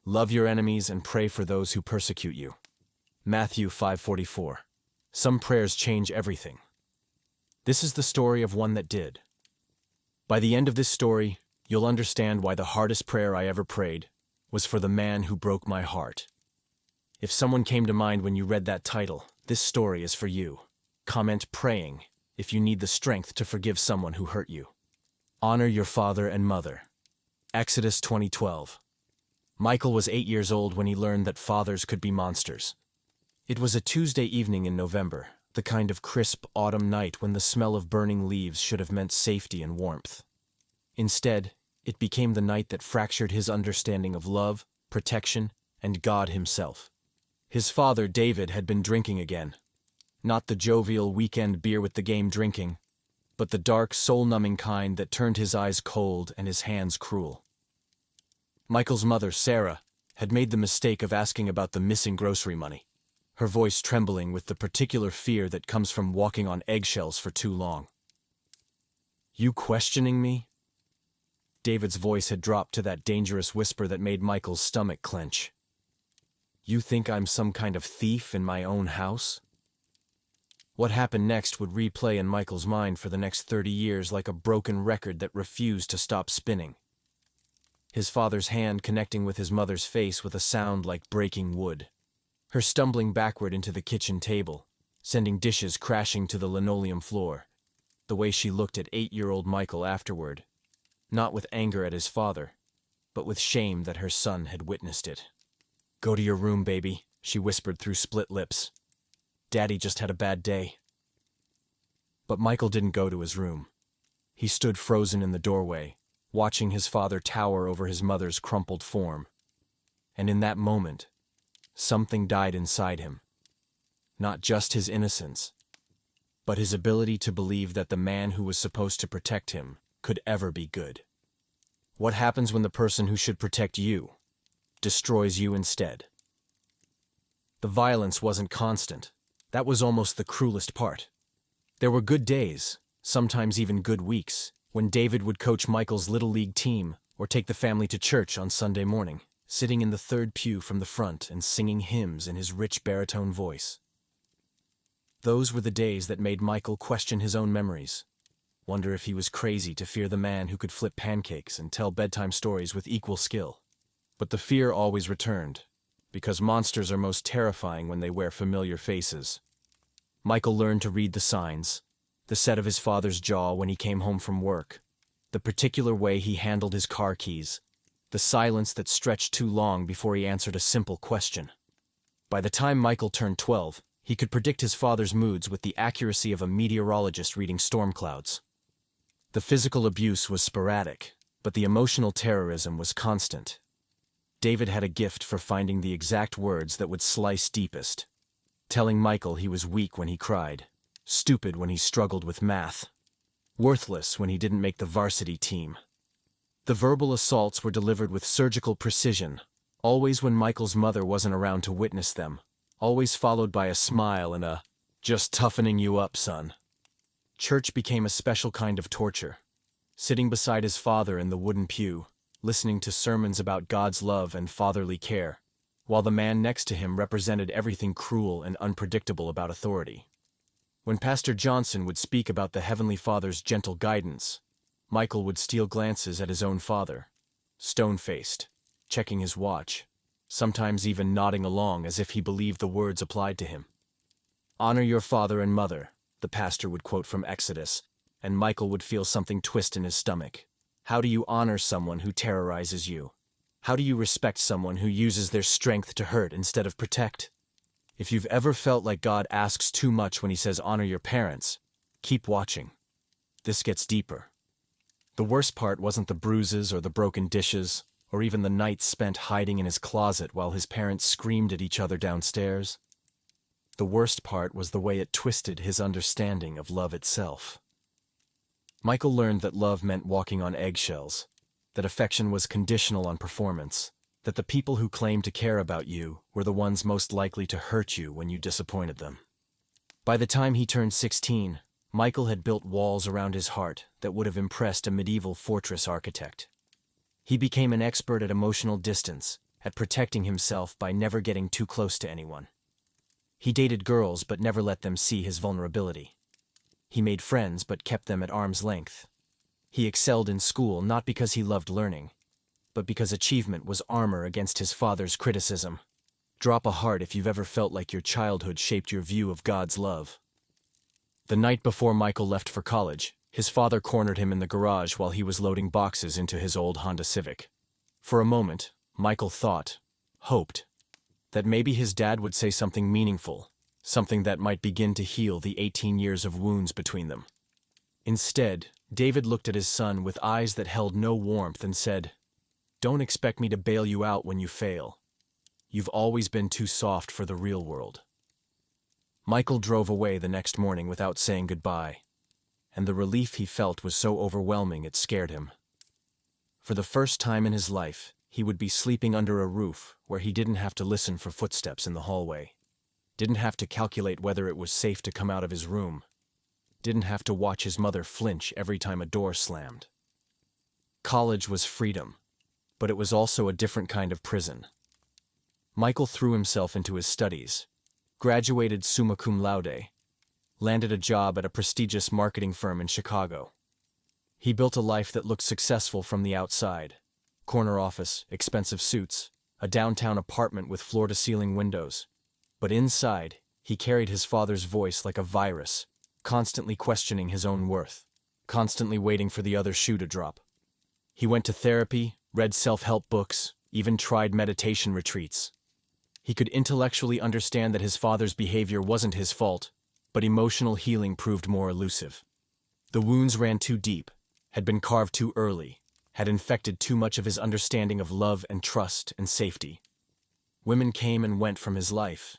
Love your enemies and pray for those who persecute you. Matthew 5:44. Some prayers change everything. This is the story of one that did. By the end of this story, you'll understand why the hardest prayer I ever prayed was for the man who broke my heart. If someone came to mind when you read that title, this story is for you. Comment praying if you need the strength to forgive someone who hurt you. Honor your father and mother. Exodus 20:12. Michael was 8 years old when he learned that fathers could be monsters. It was a Tuesday evening in November, the kind of crisp autumn night when the smell of burning leaves should have meant safety and warmth. Instead, it became the night that fractured his understanding of love, protection, and God himself. His father, David, had been drinking again. Not the jovial weekend beer with the game drinking, but the dark, soul-numbing kind that turned his eyes cold and his hands cruel. Michael's mother, Sarah, had made the mistake of asking about the missing grocery money, her voice trembling with the particular fear that comes from walking on eggshells for too long. "You questioning me?" David's voice had dropped to that dangerous whisper that made Michael's stomach clench. "You think I'm some kind of thief in my own house?" What happened next would replay in Michael's mind for the next 30 years like a broken record that refused to stop spinning. His father's hand connecting with his mother's face with a sound like breaking wood. Her stumbling backward into the kitchen table, sending dishes crashing to the linoleum floor. The way she looked at 8-year-old Michael afterward, not with anger at his father, but with shame that her son had witnessed it. "Go to your room, baby," she whispered through split lips. "Daddy just had a bad day." But Michael didn't go to his room. He stood frozen in the doorway, watching his father tower over his mother's crumpled form. And in that moment, something died inside him. Not just his innocence, but his ability to believe that the man who was supposed to protect him could ever be good. What happens when the person who should protect you destroys you instead? The violence wasn't constant. That was almost the cruelest part. There were good days, sometimes even good weeks, when David would coach Michael's Little League team or take the family to church on Sunday morning, sitting in the third pew from the front and singing hymns in his rich baritone voice. Those were the days that made Michael question his own memories, wonder if he was crazy to fear the man who could flip pancakes and tell bedtime stories with equal skill. But the fear always returned, because monsters are most terrifying when they wear familiar faces. Michael learned to read the signs, the set of his father's jaw when he came home from work, the particular way he handled his car keys, the silence that stretched too long before he answered a simple question. By the time Michael turned 12, he could predict his father's moods with the accuracy of a meteorologist reading storm clouds. The physical abuse was sporadic, but the emotional terrorism was constant. David had a gift for finding the exact words that would slice deepest, telling Michael he was weak when he cried, stupid when he struggled with math, worthless when he didn't make the varsity team. The verbal assaults were delivered with surgical precision, always when Michael's mother wasn't around to witness them, always followed by a smile and a, "Just toughening you up, son." Church became a special kind of torture. Sitting beside his father in the wooden pew, listening to sermons about God's love and fatherly care, while the man next to him represented everything cruel and unpredictable about authority. When Pastor Johnson would speak about the Heavenly Father's gentle guidance, Michael would steal glances at his own father, stone-faced, checking his watch, sometimes even nodding along as if he believed the words applied to him. "Honor your father and mother," the pastor would quote from Exodus, and Michael would feel something twist in his stomach. How do you honor someone who terrorizes you? How do you respect someone who uses their strength to hurt instead of protect? If you've ever felt like God asks too much when he says honor your parents, keep watching. This gets deeper. The worst part wasn't the bruises or the broken dishes, or even the nights spent hiding in his closet while his parents screamed at each other downstairs. The worst part was the way it twisted his understanding of love itself. Michael learned that love meant walking on eggshells, that affection was conditional on performance, that the people who claimed to care about you were the ones most likely to hurt you when you disappointed them. By the time he turned 16, Michael had built walls around his heart that would have impressed a medieval fortress architect. He became an expert at emotional distance, at protecting himself by never getting too close to anyone. He dated girls but never let them see his vulnerability. He made friends but kept them at arm's length. He excelled in school not because he loved learning, but because achievement was armor against his father's criticism. Drop a heart if you've ever felt like your childhood shaped your view of God's love. The night before Michael left for college, his father cornered him in the garage while he was loading boxes into his old Honda Civic. For a moment, Michael hoped, that maybe his dad would say something meaningful, something that might begin to heal the 18 years of wounds between them. Instead, David looked at his son with eyes that held no warmth and said, "Don't expect me to bail you out when you fail. You've always been too soft for the real world." Michael drove away the next morning without saying goodbye, and the relief he felt was so overwhelming it scared him. For the first time in his life, he would be sleeping under a roof where he didn't have to listen for footsteps in the hallway, didn't have to calculate whether it was safe to come out of his room, didn't have to watch his mother flinch every time a door slammed. College was freedom, but it was also a different kind of prison. Michael threw himself into his studies, graduated summa cum laude, landed a job at a prestigious marketing firm in Chicago. He built a life that looked successful from the outside: corner office, expensive suits, a downtown apartment with floor-to-ceiling windows. But inside, he carried his father's voice like a virus, constantly questioning his own worth, constantly waiting for the other shoe to drop. He went to therapy, read self-help books, even tried meditation retreats. He could intellectually understand that his father's behavior wasn't his fault, but emotional healing proved more elusive. The wounds ran too deep, had been carved too early, had infected too much of his understanding of love and trust and safety. Women came and went from his life,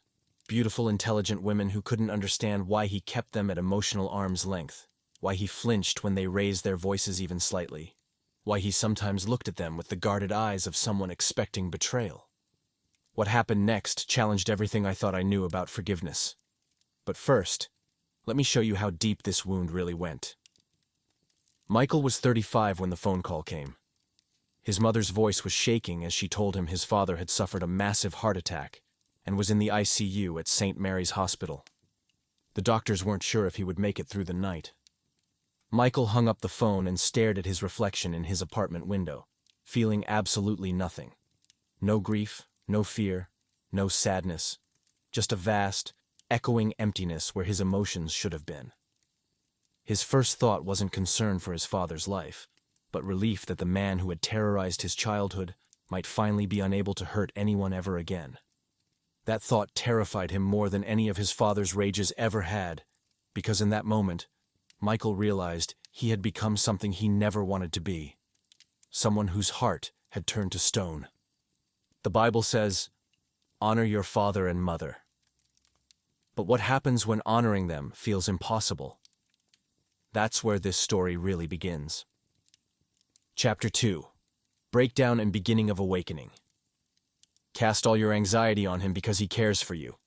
beautiful, intelligent women who couldn't understand why he kept them at emotional arm's length, why he flinched when they raised their voices even slightly, why he sometimes looked at them with the guarded eyes of someone expecting betrayal. What happened next challenged everything I thought I knew about forgiveness. But first, let me show you how deep this wound really went. Michael was 35 when the phone call came. His mother's voice was shaking as she told him his father had suffered a massive heart attack and was in the ICU at St. Mary's Hospital. The doctors weren't sure if he would make it through the night. Michael hung up the phone and stared at his reflection in his apartment window, feeling absolutely nothing. No grief, no fear, no sadness, just a vast, echoing emptiness where his emotions should have been. His first thought wasn't concern for his father's life, but relief that the man who had terrorized his childhood might finally be unable to hurt anyone ever again. That thought terrified him more than any of his father's rages ever had, because in that moment, Michael realized he had become something he never wanted to be, someone whose heart had turned to stone. The Bible says, "Honor your father and mother." But what happens when honoring them feels impossible? That's where this story really begins. Chapter 2. Breakdown and Beginning of Awakening. Cast all your anxiety on him because he cares for you.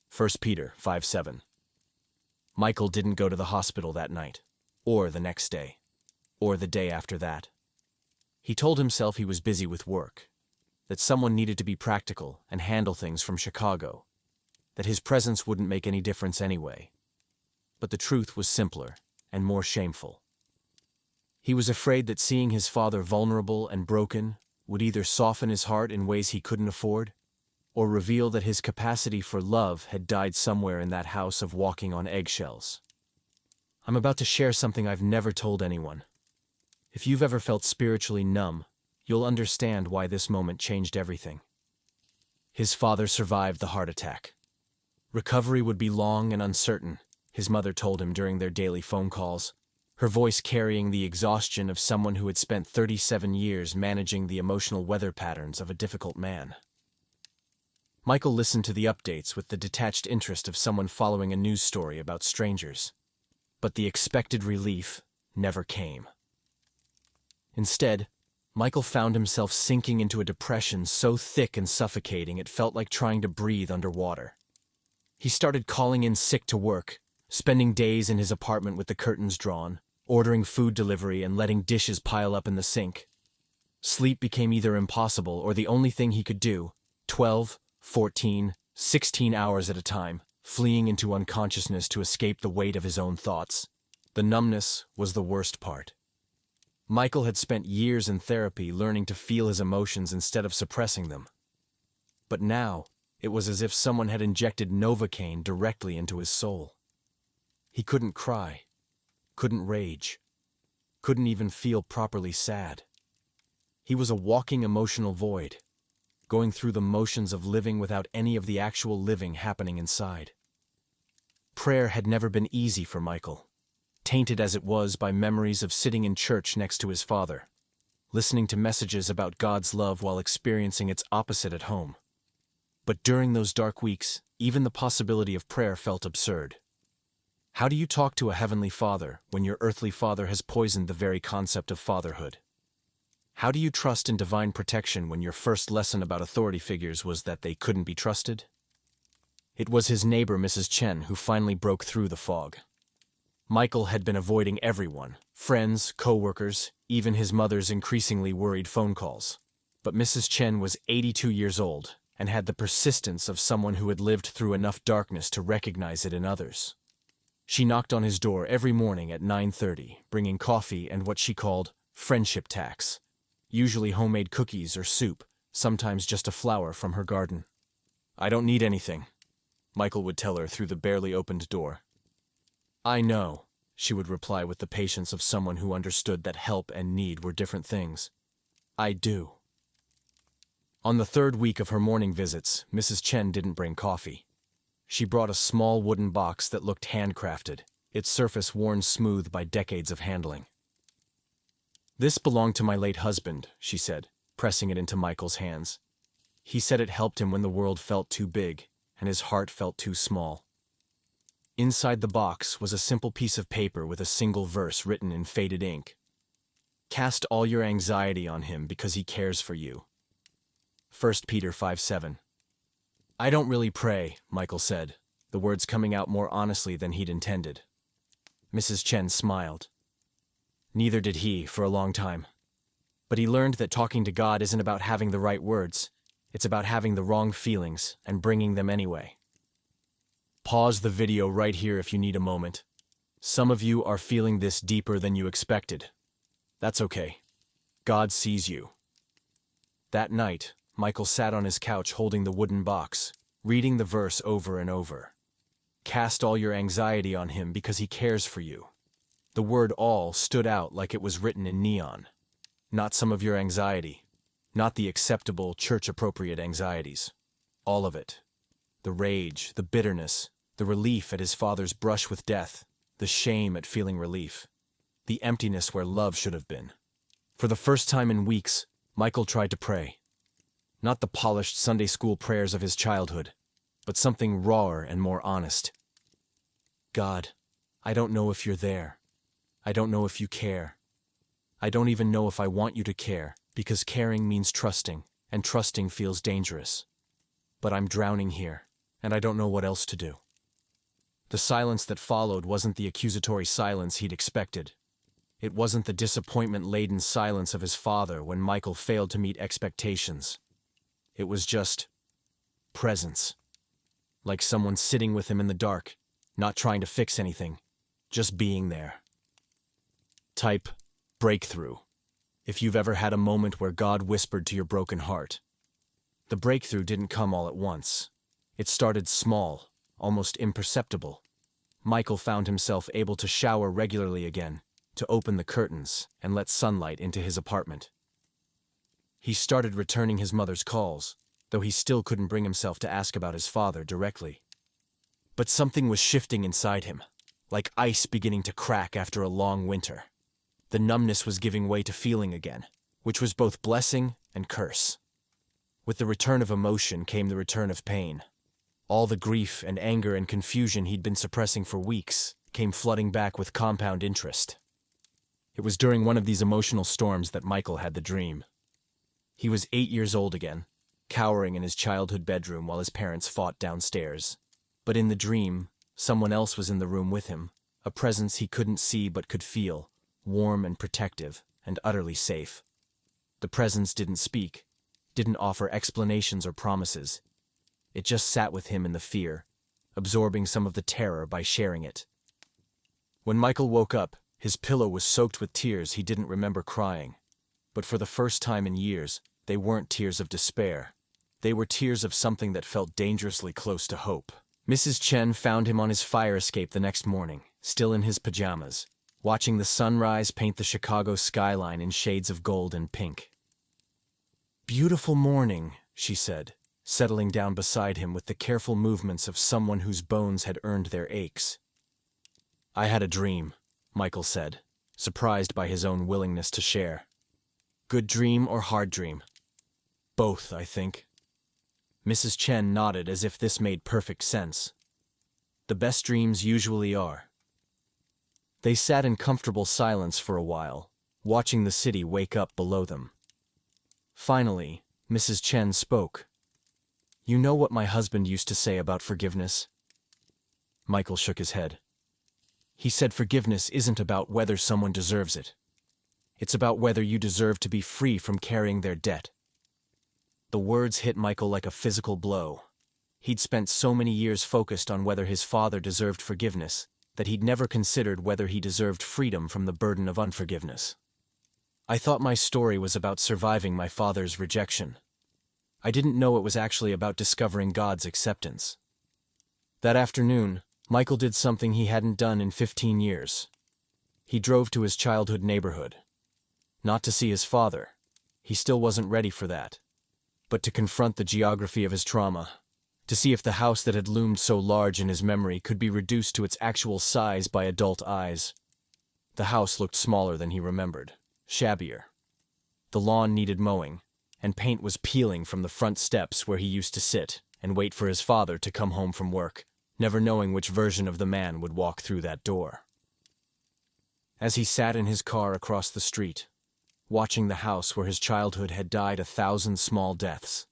1 Peter 5:7. Michael didn't go to the hospital that night, or the next day, or the day after that. He told himself he was busy with work, that someone needed to be practical and handle things from Chicago, that his presence wouldn't make any difference anyway. But the truth was simpler and more shameful. He was afraid that seeing his father vulnerable and broken would either soften his heart in ways he couldn't afford, or reveal that his capacity for love had died somewhere in that house of walking on eggshells. I'm about to share something I've never told anyone. If you've ever felt spiritually numb, you'll understand why this moment changed everything. His father survived the heart attack. Recovery would be long and uncertain, his mother told him during their daily phone calls, her voice carrying the exhaustion of someone who had spent 37 years managing the emotional weather patterns of a difficult man. Michael listened to the updates with the detached interest of someone following a news story about strangers. But the expected relief never came. Instead, Michael found himself sinking into a depression so thick and suffocating it felt like trying to breathe underwater. He started calling in sick to work, spending days in his apartment with the curtains drawn, ordering food delivery and letting dishes pile up in the sink. Sleep became either impossible or the only thing he could do, 12, 14, 16 hours at a time, fleeing into unconsciousness to escape the weight of his own thoughts. The numbness was the worst part. Michael had spent years in therapy learning to feel his emotions instead of suppressing them. But now, it was as if someone had injected Novocaine directly into his soul. He couldn't cry, couldn't rage, couldn't even feel properly sad. He was a walking emotional void, going through the motions of living without any of the actual living happening inside. Prayer had never been easy for Michael, tainted as it was by memories of sitting in church next to his father, listening to messages about God's love while experiencing its opposite at home. But during those dark weeks, even the possibility of prayer felt absurd. How do you talk to a heavenly father when your earthly father has poisoned the very concept of fatherhood? How do you trust in divine protection when your first lesson about authority figures was that they couldn't be trusted? It was his neighbor, Mrs. Chen, who finally broke through the fog. Michael had been avoiding everyone, friends, co-workers, even his mother's increasingly worried phone calls. But Mrs. Chen was 82 years old and had the persistence of someone who had lived through enough darkness to recognize it in others. She knocked on his door every morning at 9:30, bringing coffee and what she called friendship tacks, usually homemade cookies or soup, sometimes just a flower from her garden. "I don't need anything," Michael would tell her through the barely opened door. "I know," she would reply with the patience of someone who understood that help and need were different things. "I do." On the third week of her morning visits, Mrs. Chen didn't bring coffee. She brought a small wooden box that looked handcrafted, its surface worn smooth by decades of handling. "This belonged to my late husband," she said, pressing it into Michael's hands. "He said it helped him when the world felt too big and his heart felt too small." Inside the box was a simple piece of paper with a single verse written in faded ink. "Cast all your anxiety on him because he cares for you." 1 Peter 5:7. "I don't really pray," Michael said, the words coming out more honestly than he'd intended. Mrs. Chen smiled. Neither did he for a long time. But he learned that talking to God isn't about having the right words, it's about having the wrong feelings and bringing them anyway. Pause the video right here if you need a moment. Some of you are feeling this deeper than you expected. That's okay. God sees you. That night, Michael sat on his couch holding the wooden box, reading the verse over and over. Cast all your anxiety on him because he cares for you. The word all stood out like it was written in neon. Not some of your anxiety, not the acceptable, church-appropriate anxieties. All of it. The rage, the bitterness, the relief at his father's brush with death, the shame at feeling relief, the emptiness where love should have been. For the first time in weeks, Michael tried to pray. Not the polished Sunday school prayers of his childhood, but something rawer and more honest. "God, I don't know if you're there. I don't know if you care. I don't even know if I want you to care, because caring means trusting, and trusting feels dangerous. But I'm drowning here, and I don't know what else to do." The silence that followed wasn't the accusatory silence he'd expected. It wasn't the disappointment-laden silence of his father when Michael failed to meet expectations. It was just presence. Like someone sitting with him in the dark, not trying to fix anything, just being there. Type breakthrough if you've ever had a moment where God whispered to your broken heart. The breakthrough didn't come all at once. It started small, almost imperceptible. Michael found himself able to shower regularly again, to open the curtains and let sunlight into his apartment. He started returning his mother's calls, though he still couldn't bring himself to ask about his father directly. But something was shifting inside him, like ice beginning to crack after a long winter. The numbness was giving way to feeling again, which was both blessing and curse. With the return of emotion came the return of pain. All the grief and anger and confusion he'd been suppressing for weeks came flooding back with compound interest. It was during one of these emotional storms that Michael had the dream. He was 8 years old again, cowering in his childhood bedroom while his parents fought downstairs. But in the dream, someone else was in the room with him, a presence he couldn't see but could feel, warm and protective, and utterly safe. The presence didn't speak, didn't offer explanations or promises. It just sat with him in the fear, absorbing some of the terror by sharing it. When Michael woke up, his pillow was soaked with tears he didn't remember crying. But for the first time in years, they weren't tears of despair. They were tears of something that felt dangerously close to hope. Mrs. Chen found him on his fire escape the next morning, still in his pajamas, watching the sunrise paint the Chicago skyline in shades of gold and pink. "Beautiful morning," she said, settling down beside him with the careful movements of someone whose bones had earned their aches. "I had a dream," Michael said, surprised by his own willingness to share. "Good dream or hard dream?" "Both, I think." Mrs. Chen nodded as if this made perfect sense. "The best dreams usually are." They sat in comfortable silence for a while, watching the city wake up below them. Finally, Mrs. Chen spoke. "You know what my husband used to say about forgiveness?" Michael shook his head. "He said forgiveness isn't about whether someone deserves it. It's about whether you deserve to be free from carrying their debt." The words hit Michael like a physical blow. He'd spent so many years focused on whether his father deserved forgiveness that he'd never considered whether he deserved freedom from the burden of unforgiveness. "I thought my story was about surviving my father's rejection. I didn't know it was actually about discovering God's acceptance." That afternoon, Michael did something he hadn't done in 15 years. He drove to his childhood neighborhood. Not to see his father. He still wasn't ready for that. But to confront the geography of his trauma, to see if the house that had loomed so large in his memory could be reduced to its actual size by adult eyes. The house looked smaller than he remembered, shabbier. The lawn needed mowing, and paint was peeling from the front steps where he used to sit and wait for his father to come home from work, never knowing which version of the man would walk through that door. As he sat in his car across the street, watching the house where his childhood had died 1,000 small deaths,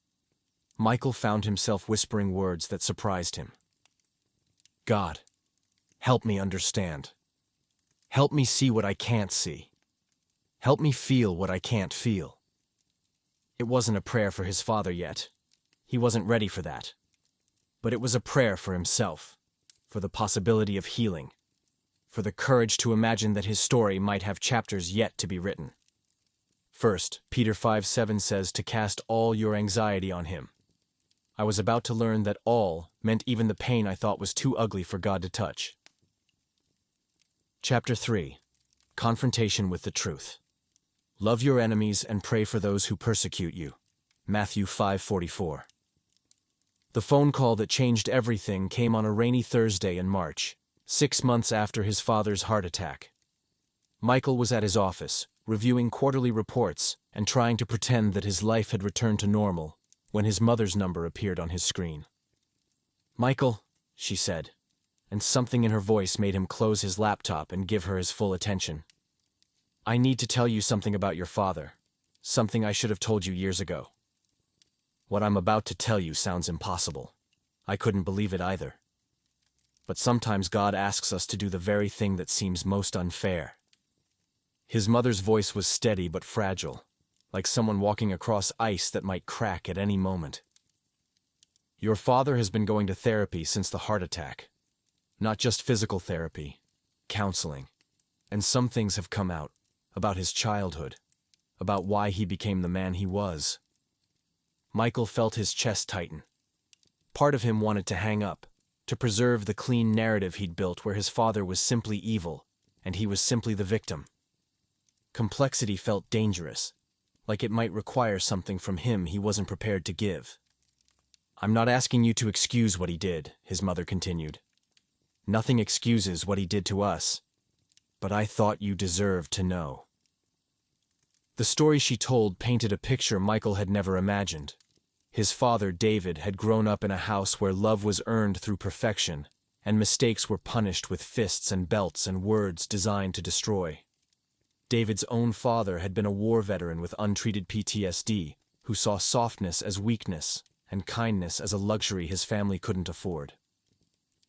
Michael found himself whispering words that surprised him. "God, help me understand. Help me see what I can't see. Help me feel what I can't feel." It wasn't a prayer for his father yet. He wasn't ready for that. But it was a prayer for himself, for the possibility of healing, for the courage to imagine that his story might have chapters yet to be written. First, Peter 5:7 says to cast all your anxiety on him. I was about to learn that all meant even the pain I thought was too ugly for God to touch. Chapter 3. Confrontation with the Truth. Love your enemies and pray for those who persecute you. Matthew 5:44. The phone call that changed everything came on a rainy Thursday in March, 6 months after his father's heart attack. Michael was at his office, reviewing quarterly reports and trying to pretend that his life had returned to normal, when his mother's number appeared on his screen. "Michael," she said, and something in her voice made him close his laptop and give her his full attention. "I need to tell you something about your father, something I should have told you years ago. What I'm about to tell you sounds impossible. I couldn't believe it either. But sometimes God asks us to do the very thing that seems most unfair." His mother's voice was steady but fragile, like someone walking across ice that might crack at any moment. "Your father has been going to therapy since the heart attack. Not just physical therapy, counseling. And some things have come out, about his childhood, about why he became the man he was." Michael felt his chest tighten. Part of him wanted to hang up, to preserve the clean narrative he'd built where his father was simply evil, and he was simply the victim. Complexity felt dangerous, like it might require something from him he wasn't prepared to give. "I'm not asking you to excuse what he did," his mother continued. "Nothing excuses what he did to us. But I thought you deserved to know." The story she told painted a picture Michael had never imagined. His father, David, had grown up in a house where love was earned through perfection, and mistakes were punished with fists and belts and words designed to destroy. David's own father had been a war veteran with untreated PTSD, who saw softness as weakness and kindness as a luxury his family couldn't afford.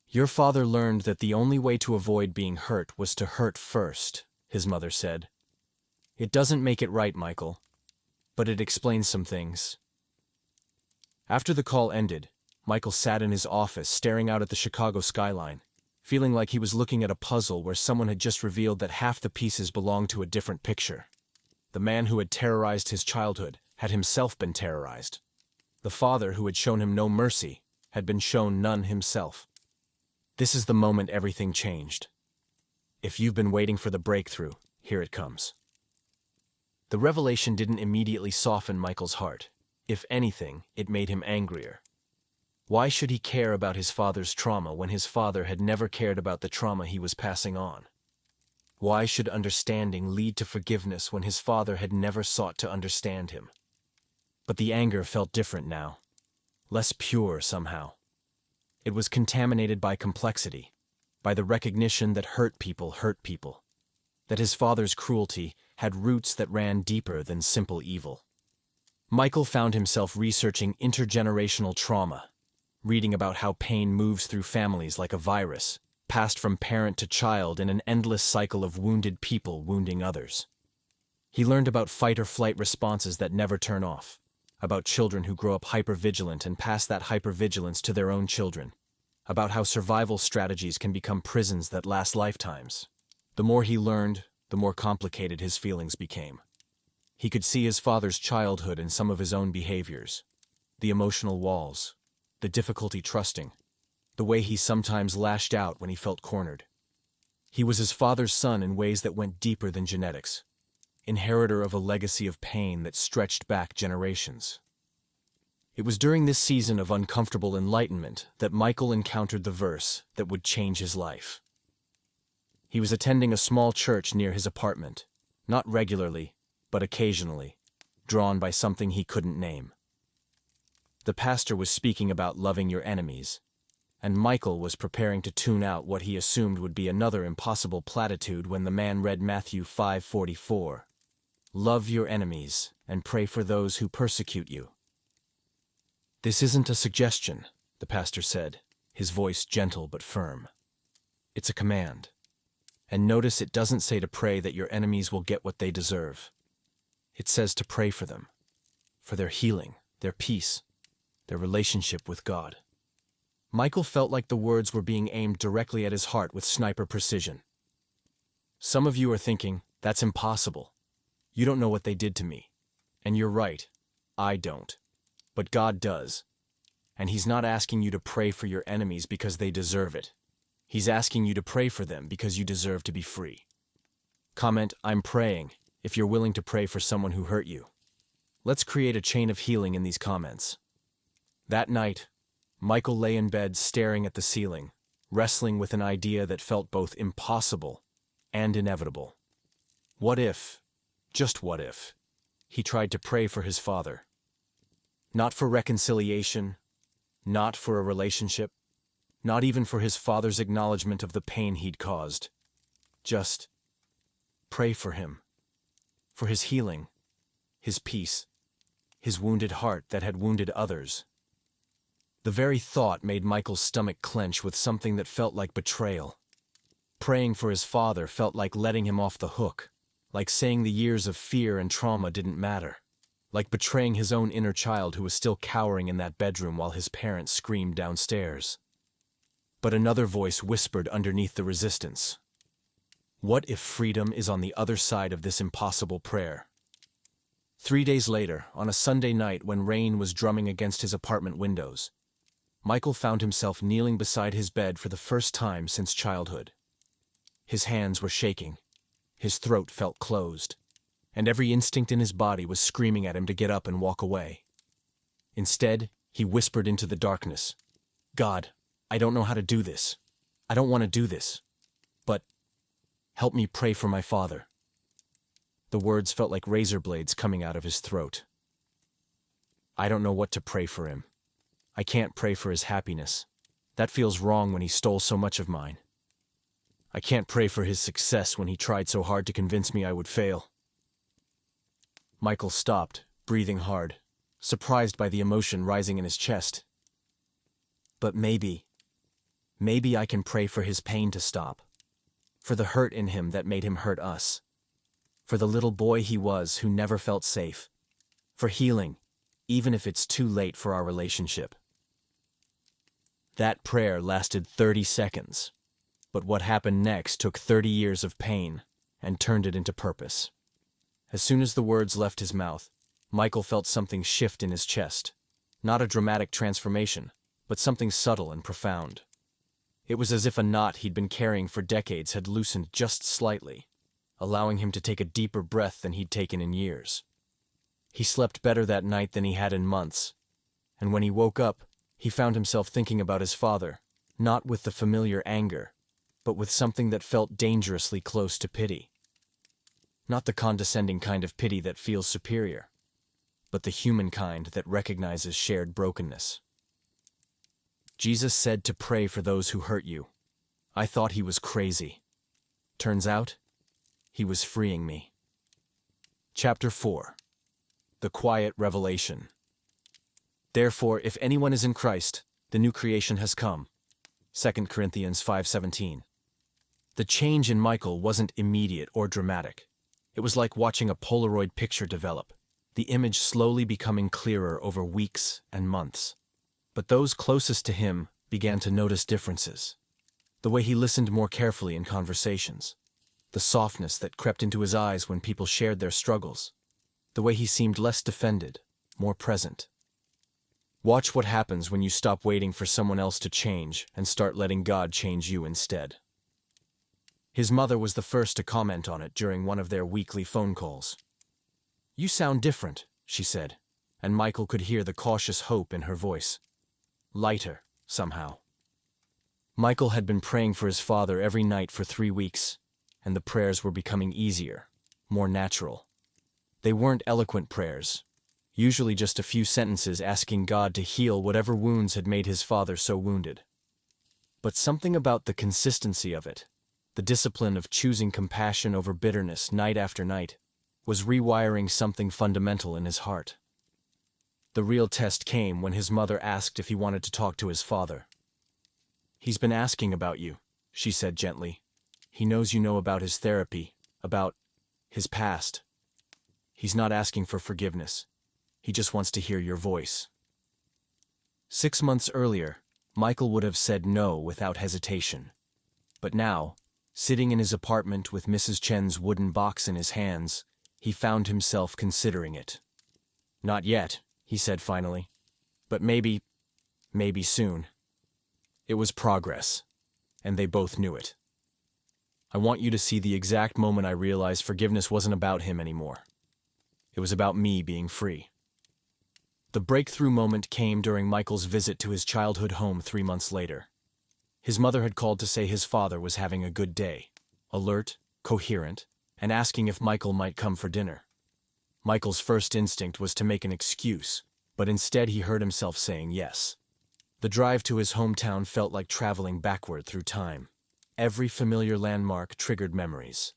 "Your father learned that the only way to avoid being hurt was to hurt first," his mother said. "It doesn't make it right, Michael. but it explains some things. After the call ended, Michael sat in his office staring out at the Chicago skyline, feeling like he was looking at a puzzle where someone had just revealed that half the pieces belonged to a different picture. The man who had terrorized his childhood had himself been terrorized. The father who had shown him no mercy had been shown none himself. This is the moment everything changed. If you've been waiting for the breakthrough, here it comes. The revelation didn't immediately soften Michael's heart. If anything, it made him angrier. Why should he care about his father's trauma when his father had never cared about the trauma he was passing on? Why should understanding lead to forgiveness when his father had never sought to understand him? But the anger felt different now. Less pure somehow. It was contaminated by complexity, by the recognition that hurt people, that his father's cruelty had roots that ran deeper than simple evil. Michael found himself researching intergenerational trauma, reading about how pain moves through families like a virus, passed from parent to child in an endless cycle of wounded people wounding others. He learned about fight-or-flight responses that never turn off, about children who grow up hypervigilant and pass that hypervigilance to their own children, about how survival strategies can become prisons that last lifetimes. The more he learned, the more complicated his feelings became. He could see his father's childhood in some of his own behaviors, the emotional walls, the difficulty trusting, the way he sometimes lashed out when he felt cornered. He was his father's son in ways that went deeper than genetics, inheritor of a legacy of pain that stretched back generations. It was during this season of uncomfortable enlightenment that Michael encountered the verse that would change his life. He was attending a small church near his apartment, not regularly, but occasionally, drawn by something he couldn't name. The pastor was speaking about loving your enemies, and Michael was preparing to tune out what he assumed would be another impossible platitude when the man read Matthew 5:44. Love your enemies and pray for those who persecute you. This isn't a suggestion, the pastor said, his voice gentle but firm. It's a command. And notice it doesn't say to pray that your enemies will get what they deserve. It says to pray for them, for their healing, their peace, their relationship with God. Michael felt like the words were being aimed directly at his heart with sniper precision. Some of you are thinking, that's impossible. You don't know what they did to me. And you're right, I don't. But God does. And He's not asking you to pray for your enemies because they deserve it. He's asking you to pray for them because you deserve to be free. Comment, I'm praying, if you're willing to pray for someone who hurt you. Let's create a chain of healing in these comments. That night, Michael lay in bed staring at the ceiling, wrestling with an idea that felt both impossible and inevitable. What if, just what if, he tried to pray for his father? Not for reconciliation, not for a relationship, not even for his father's acknowledgement of the pain he'd caused. Just pray for him, for his healing, his peace, his wounded heart that had wounded others. The very thought made Michael's stomach clench with something that felt like betrayal. Praying for his father felt like letting him off the hook, like saying the years of fear and trauma didn't matter, like betraying his own inner child who was still cowering in that bedroom while his parents screamed downstairs. But another voice whispered underneath the resistance. What if freedom is on the other side of this impossible prayer? 3 days later, on a Sunday night when rain was drumming against his apartment windows, Michael found himself kneeling beside his bed for the first time since childhood. His hands were shaking, his throat felt closed, and every instinct in his body was screaming at him to get up and walk away. Instead, he whispered into the darkness, God, I don't know how to do this. I don't want to do this. But help me pray for my father. The words felt like razor blades coming out of his throat. I don't know what to pray for him. I can't pray for his happiness. That feels wrong when he stole so much of mine. I can't pray for his success when he tried so hard to convince me I would fail. Michael stopped, breathing hard, surprised by the emotion rising in his chest. But maybe I can pray for his pain to stop, for the hurt in him that made him hurt us, for the little boy he was who never felt safe, for healing, even if it's too late for our relationship. That prayer lasted 30 seconds, but what happened next took 30 years of pain and turned it into purpose. As soon as the words left his mouth, Michael felt something shift in his chest. Not a dramatic transformation, but something subtle and profound. It was as if a knot he'd been carrying for decades had loosened just slightly, allowing him to take a deeper breath than he'd taken in years. He slept better that night than he had in months, and when he woke up, he found himself thinking about his father, not with the familiar anger, but with something that felt dangerously close to pity. Not the condescending kind of pity that feels superior, but the human kind that recognizes shared brokenness. Jesus said to pray for those who hurt you. I thought he was crazy. Turns out, he was freeing me. Chapter 4. The Quiet Revelation. Therefore, if anyone is in Christ, the new creation has come. 2 Corinthians 5:17. The change in Michael wasn't immediate or dramatic. It was like watching a Polaroid picture develop, the image slowly becoming clearer over weeks and months. But those closest to him began to notice differences. The way he listened more carefully in conversations, the softness that crept into his eyes when people shared their struggles, the way he seemed less defended, more present. Watch what happens when you stop waiting for someone else to change and start letting God change you instead. His mother was the first to comment on it during one of their weekly phone calls. You sound different, she said, and Michael could hear the cautious hope in her voice. Lighter, somehow. Michael had been praying for his father every night for 3 weeks, and the prayers were becoming easier, more natural. They weren't eloquent prayers, usually just a few sentences asking God to heal whatever wounds had made his father so wounded. But something about the consistency of it, the discipline of choosing compassion over bitterness night after night, was rewiring something fundamental in his heart. The real test came when his mother asked if he wanted to talk to his father. He's been asking about you, she said gently. He knows you know about his therapy, about his past. He's not asking for forgiveness. He just wants to hear your voice. 6 months earlier, Michael would have said no without hesitation. But now, sitting in his apartment with Mrs. Chen's wooden box in his hands, he found himself considering it. Not yet, he said finally. But maybe soon. It was progress, and they both knew it. I want you to see the exact moment I realized forgiveness wasn't about him anymore. It was about me being free. The breakthrough moment came during Michael's visit to his childhood home 3 months later. His mother had called to say his father was having a good day, alert, coherent, and asking if Michael might come for dinner. Michael's first instinct was to make an excuse, but instead he heard himself saying yes. The drive to his hometown felt like traveling backward through time. Every familiar landmark triggered memories.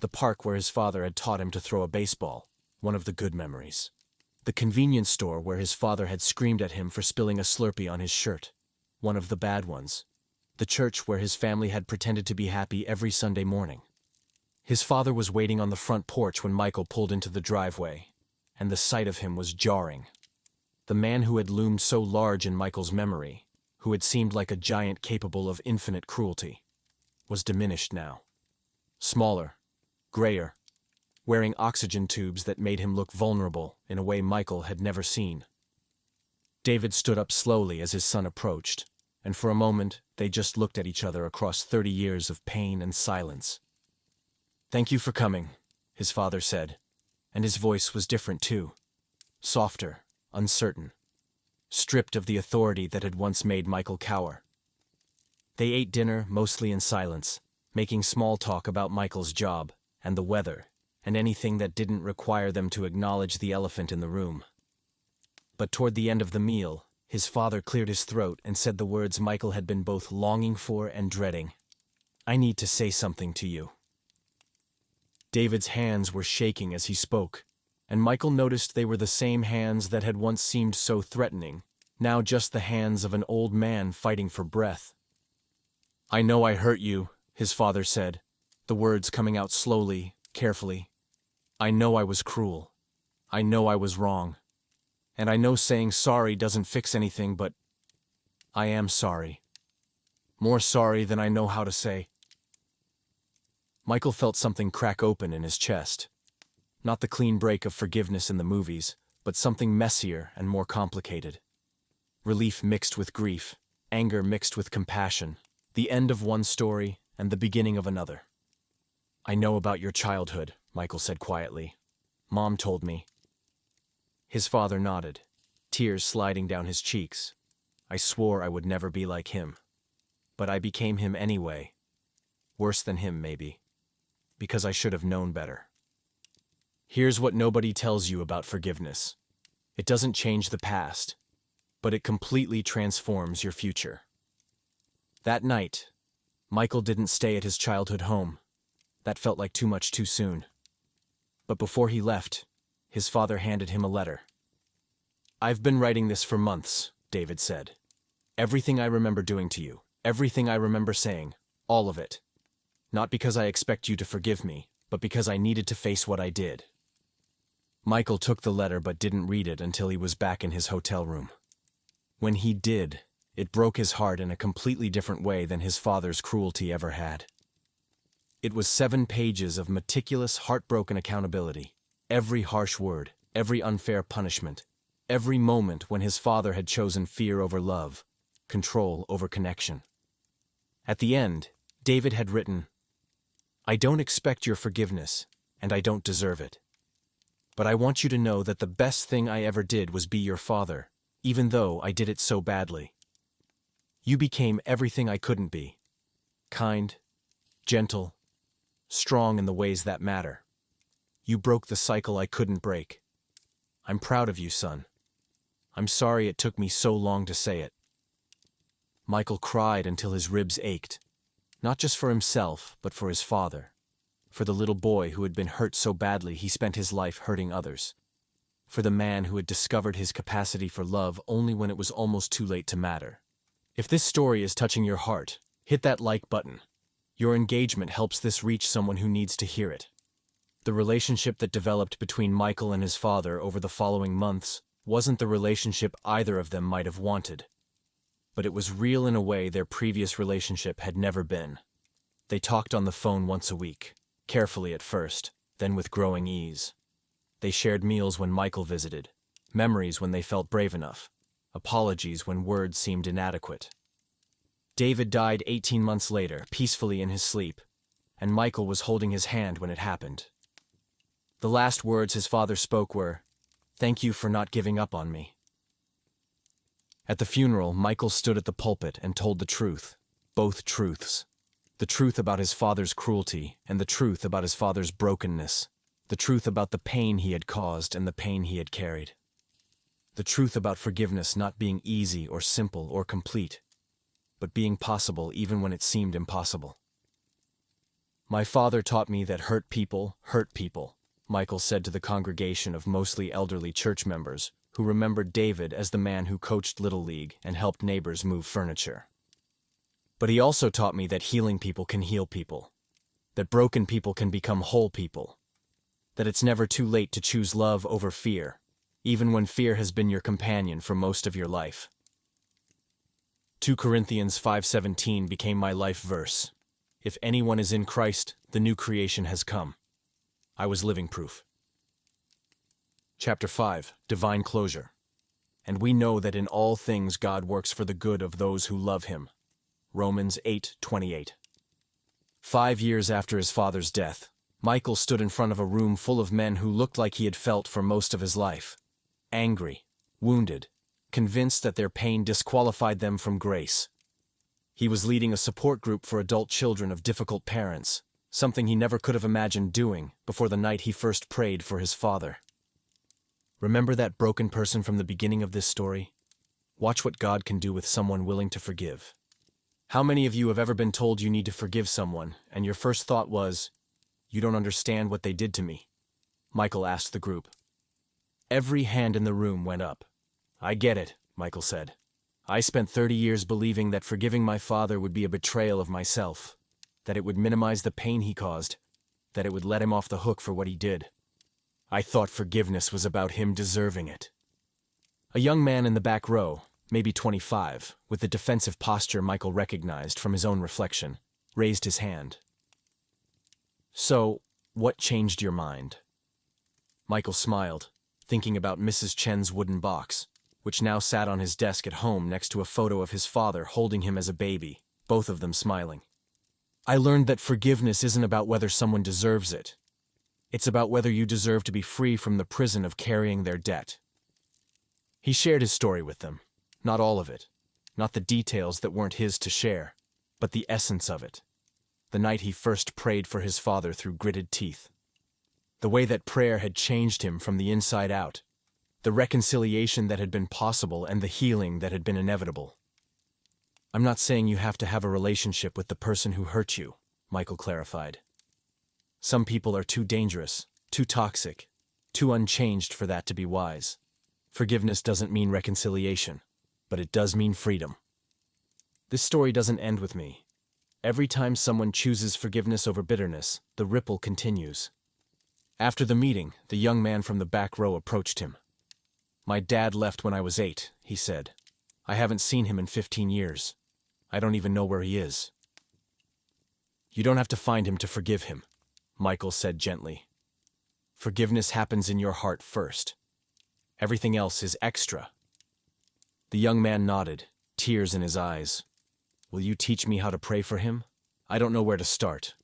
The park where his father had taught him to throw a baseball, one of the good memories. The convenience store where his father had screamed at him for spilling a Slurpee on his shirt, one of the bad ones. The church where his family had pretended to be happy every Sunday morning. His father was waiting on the front porch when Michael pulled into the driveway, and the sight of him was jarring. The man who had loomed so large in Michael's memory, who had seemed like a giant capable of infinite cruelty, was diminished now. Smaller, grayer, wearing oxygen tubes that made him look vulnerable in a way Michael had never seen. David stood up slowly as his son approached, and for a moment they just looked at each other across 30 years of pain and silence. "Thank you for coming," his father said, and his voice was different too, softer, uncertain, stripped of the authority that had once made Michael cower. They ate dinner mostly in silence, making small talk about Michael's job and the weather and anything that didn't require them to acknowledge the elephant in the room. But toward the end of the meal, his father cleared his throat and said the words Michael had been both longing for and dreading. "I need to say something to you." David's hands were shaking as he spoke, and Michael noticed they were the same hands that had once seemed so threatening, now just the hands of an old man fighting for breath. "I know I hurt you," his father said, the words coming out slowly, carefully. "I know I was cruel. I know I was wrong. And I know saying sorry doesn't fix anything, but I am sorry. More sorry than I know how to say. Michael felt something crack open in his chest. Not the clean break of forgiveness in the movies, but something messier and more complicated. Relief mixed with grief, anger mixed with compassion, the end of one story and the beginning of another. I know about your childhood, Michael said quietly. Mom told me. His father nodded, tears sliding down his cheeks. I swore I would never be like him. But I became him anyway. Worse than him, maybe. Because I should have known better. Here's what nobody tells you about forgiveness. It doesn't change the past, but it completely transforms your future. That night, Michael didn't stay at his childhood home. That felt like too much too soon. But before he left, his father handed him a letter. I've been writing this for months, David said. Everything I remember doing to you, everything I remember saying, all of it. Not because I expect you to forgive me, but because I needed to face what I did. Michael took the letter but didn't read it until he was back in his hotel room. When he did, it broke his heart in a completely different way than his father's cruelty ever had. It was 7 pages of meticulous, heartbroken accountability. Every harsh word, every unfair punishment, every moment when his father had chosen fear over love, control over connection. At the end, David had written, I don't expect your forgiveness, and I don't deserve it. But I want you to know that the best thing I ever did was be your father, even though I did it so badly. You became everything I couldn't be. Kind, gentle, strong in the ways that matter. You broke the cycle I couldn't break. I'm proud of you, son. I'm sorry it took me so long to say it. Michael cried until his ribs ached, not just for himself, but for his father, for the little boy who had been hurt so badly he spent his life hurting others, for the man who had discovered his capacity for love only when it was almost too late to matter. If this story is touching your heart, hit that like button. Your engagement helps this reach someone who needs to hear it. The relationship that developed between Michael and his father over the following months wasn't the relationship either of them might have wanted. But it was real in a way their previous relationship had never been. They talked on the phone once a week, carefully at first, then with growing ease. They shared meals when Michael visited, memories when they felt brave enough, apologies when words seemed inadequate. David died 18 months later, peacefully in his sleep, and Michael was holding his hand when it happened. The last words his father spoke were, "Thank you for not giving up on me." At the funeral, Michael stood at the pulpit and told the truth, both truths. The truth about his father's cruelty and the truth about his father's brokenness. The truth about the pain he had caused and the pain he had carried. The truth about forgiveness not being easy or simple or complete, but being possible even when it seemed impossible. My father taught me that hurt people, Michael said to the congregation of mostly elderly church members who remembered David as the man who coached Little League and helped neighbors move furniture. But he also taught me that healing people can heal people, that broken people can become whole people, that it's never too late to choose love over fear, even when fear has been your companion for most of your life. 2 Corinthians 5:17 became my life verse. If anyone is in Christ, the new creation has come. I was living proof. Chapter 5, Divine Closure. And we know that in all things God works for the good of those who love him. Romans 8:28. 5 years after his father's death, Michael stood in front of a room full of men who looked like he had felt for most of his life. Angry, wounded, convinced that their pain disqualified them from grace. He was leading a support group for adult children of difficult parents, something he never could have imagined doing before the night he first prayed for his father. Remember that broken person from the beginning of this story? Watch what God can do with someone willing to forgive. How many of you have ever been told you need to forgive someone, and your first thought was, "You don't understand what they did to me"? Michael asked the group. Every hand in the room went up. I get it, Michael said. I spent 30 years believing that forgiving my father would be a betrayal of myself, that it would minimize the pain he caused, that it would let him off the hook for what he did. I thought forgiveness was about him deserving it. A young man in the back row, maybe 25, with the defensive posture Michael recognized from his own reflection, raised his hand. "So, what changed your mind?" Michael smiled, thinking about Mrs. Chen's wooden box, which now sat on his desk at home next to a photo of his father holding him as a baby, both of them smiling. "I learned that forgiveness isn't about whether someone deserves it. It's about whether you deserve to be free from the prison of carrying their debt." He shared his story with them, not all of it, not the details that weren't his to share, but the essence of it. The night he first prayed for his father through gritted teeth. The way that prayer had changed him from the inside out. The reconciliation that had been possible and the healing that had been inevitable. "I'm not saying you have to have a relationship with the person who hurt you," Michael clarified. "Some people are too dangerous, too toxic, too unchanged for that to be wise. Forgiveness doesn't mean reconciliation, but it does mean freedom." This story doesn't end with me. Every time someone chooses forgiveness over bitterness, the ripple continues. After the meeting, the young man from the back row approached him. "My dad left when I was 8, he said. "I haven't seen him in 15 years. I don't even know where he is." "You don't have to find him to forgive him," Michael said gently. "Forgiveness happens in your heart first. Everything else is extra." The young man nodded, tears in his eyes. "Will you teach me how to pray for him? I don't know where to start."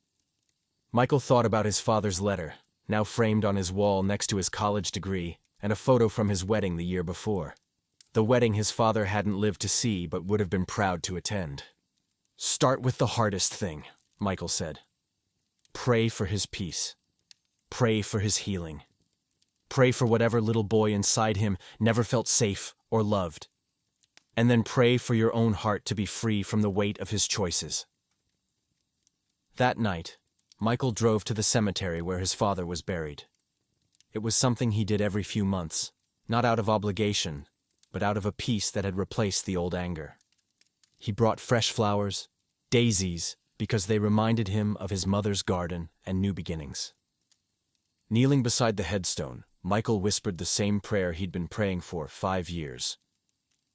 Michael thought about his father's letter, now framed on his wall next to his college degree, and a photo from his wedding the year before. The wedding his father hadn't lived to see but would have been proud to attend. "Start with the hardest thing," Michael said. "Pray for his peace. Pray for his healing. Pray for whatever little boy inside him never felt safe or loved. And then pray for your own heart to be free from the weight of his choices." That night, Michael drove to the cemetery where his father was buried. It was something he did every few months, not out of obligation, but out of a peace that had replaced the old anger. He brought fresh flowers, daisies, because they reminded him of his mother's garden and new beginnings. Kneeling beside the headstone, Michael whispered the same prayer he'd been praying for 5 years.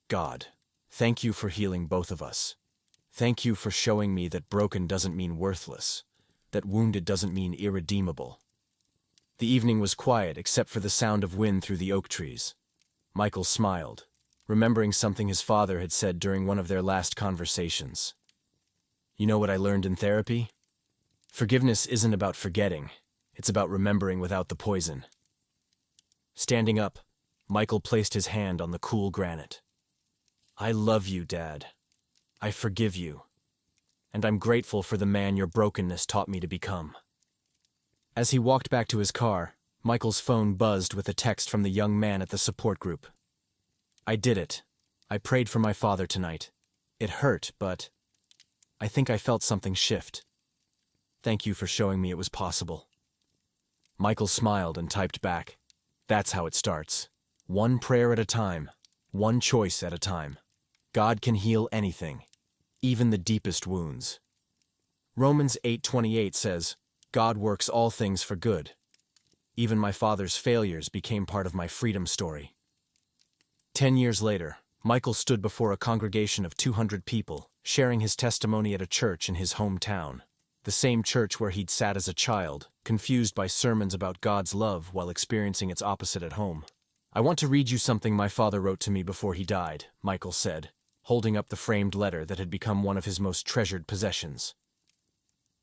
"God, thank you for healing both of us. Thank you for showing me that broken doesn't mean worthless, that wounded doesn't mean irredeemable." The evening was quiet except for the sound of wind through the oak trees. Michael smiled, remembering something his father had said during one of their last conversations. "You know what I learned in therapy? Forgiveness isn't about forgetting, it's about remembering without the poison." Standing up, Michael placed his hand on the cool granite. "I love you, Dad. I forgive you. And I'm grateful for the man your brokenness taught me to become." As he walked back to his car, Michael's phone buzzed with a text from the young man at the support group. "I did it. I prayed for my father tonight. It hurt, but I think I felt something shift. Thank you for showing me it was possible." Michael smiled and typed back, "That's how it starts. One prayer at a time, one choice at a time. God can heal anything, even the deepest wounds." Romans 8:28 says, "God works all things for good." Even my father's failures became part of my freedom story. 10 years later, Michael stood before a congregation of 200 people, sharing his testimony at a church in his hometown, the same church where he'd sat as a child, confused by sermons about God's love while experiencing its opposite at home. "I want to read you something my father wrote to me before he died," Michael said, holding up the framed letter that had become one of his most treasured possessions.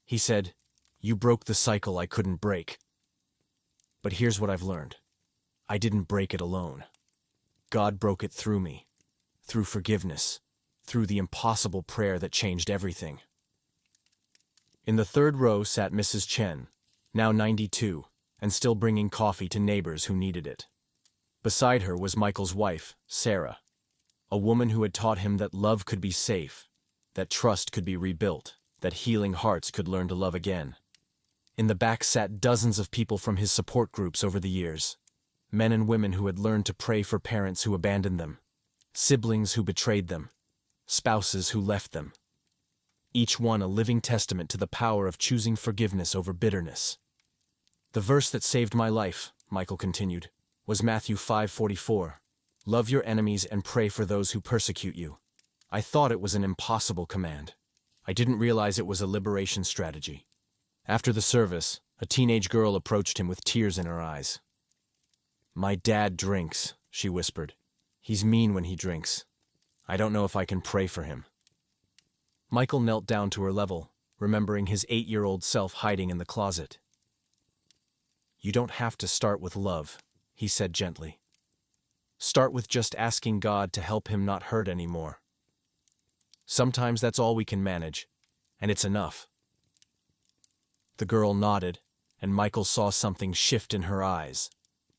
He said, "You broke the cycle I couldn't break. But here's what I've learned. I didn't break it alone. God broke it through me, through forgiveness, through the impossible prayer that changed everything." In the third row sat Mrs. Chen, now 92, and still bringing coffee to neighbors who needed it. Beside her was Michael's wife, Sarah, a woman who had taught him that love could be safe, that trust could be rebuilt, that healing hearts could learn to love again. In the back sat dozens of people from his support groups over the years, men and women who had learned to pray for parents who abandoned them, siblings who betrayed them, spouses who left them. Each one a living testament to the power of choosing forgiveness over bitterness. "The verse that saved my life," Michael continued, "was Matthew 5:44. Love your enemies and pray for those who persecute you. I thought it was an impossible command. I didn't realize it was a liberation strategy. After the service, a teenage girl approached him with tears in her eyes. My dad drinks, she whispered. He's mean when he drinks. I don't know if I can pray for him. Michael knelt down to her level, remembering his 8-year-old self hiding in the closet. You don't have to start with love, he said gently. Start with just asking God to help him not hurt anymore. Sometimes that's all we can manage, and it's enough. The girl nodded, and Michael saw something shift in her eyes,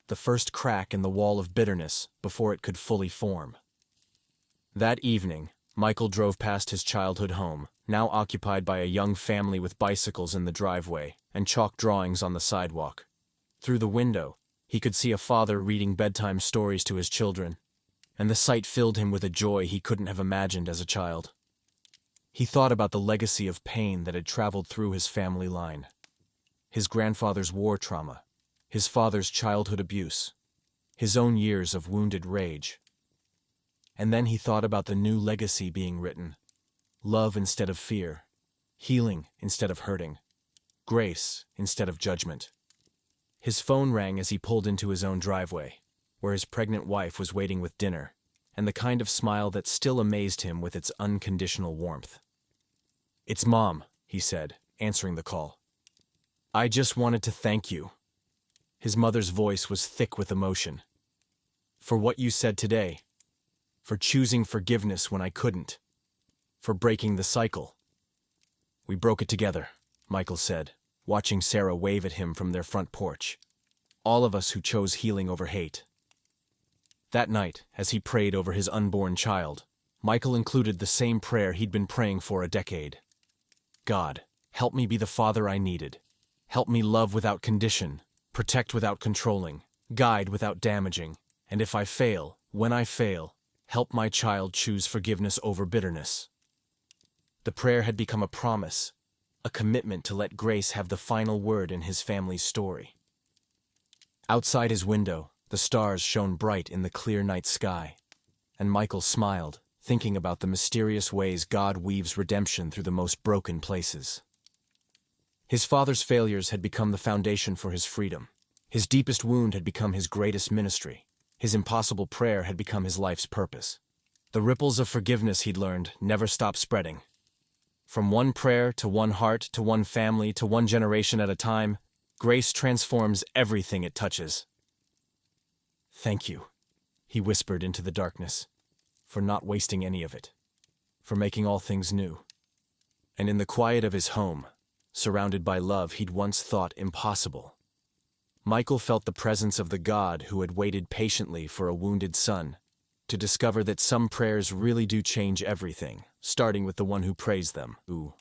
the first crack in the wall of bitterness before it could fully form. That evening, Michael drove past his childhood home, now occupied by a young family with bicycles in the driveway and chalk drawings on the sidewalk. Through the window, he could see a father reading bedtime stories to his children, and the sight filled him with a joy he couldn't have imagined as a child. He thought about the legacy of pain that had traveled through his family line. His grandfather's war trauma, his father's childhood abuse, his own years of wounded rage. And then he thought about the new legacy being written. Love instead of fear, healing instead of hurting, grace instead of judgment. His phone rang as he pulled into his own driveway, where his pregnant wife was waiting with dinner, and the kind of smile that still amazed him with its unconditional warmth. It's Mom, he said, answering the call. I just wanted to thank you. His mother's voice was thick with emotion. For what you said today. For choosing forgiveness when I couldn't. For breaking the cycle. We broke it together, Michael said, watching Sarah wave at him from their front porch. All of us who chose healing over hate. That night, as he prayed over his unborn child, Michael included the same prayer he'd been praying for a decade. God, help me be the father I needed. Help me love without condition, protect without controlling, guide without damaging, and if I fail, when I fail, help my child choose forgiveness over bitterness. The prayer had become a promise, a commitment to let grace have the final word in his family's story. Outside his window, the stars shone bright in the clear night sky, and Michael smiled, thinking about the mysterious ways God weaves redemption through the most broken places. His father's failures had become the foundation for his freedom. His deepest wound had become his greatest ministry. His impossible prayer had become his life's purpose. The ripples of forgiveness he'd learned never stopped spreading. From one prayer to one heart to one family to one generation at a time, grace transforms everything it touches. Thank you, he whispered into the darkness, for not wasting any of it, for making all things new. And in the quiet of his home, surrounded by love he'd once thought impossible, Michael felt the presence of the God who had waited patiently for a wounded son, to discover that some prayers really do change everything, starting with the one who prays them. Ooh.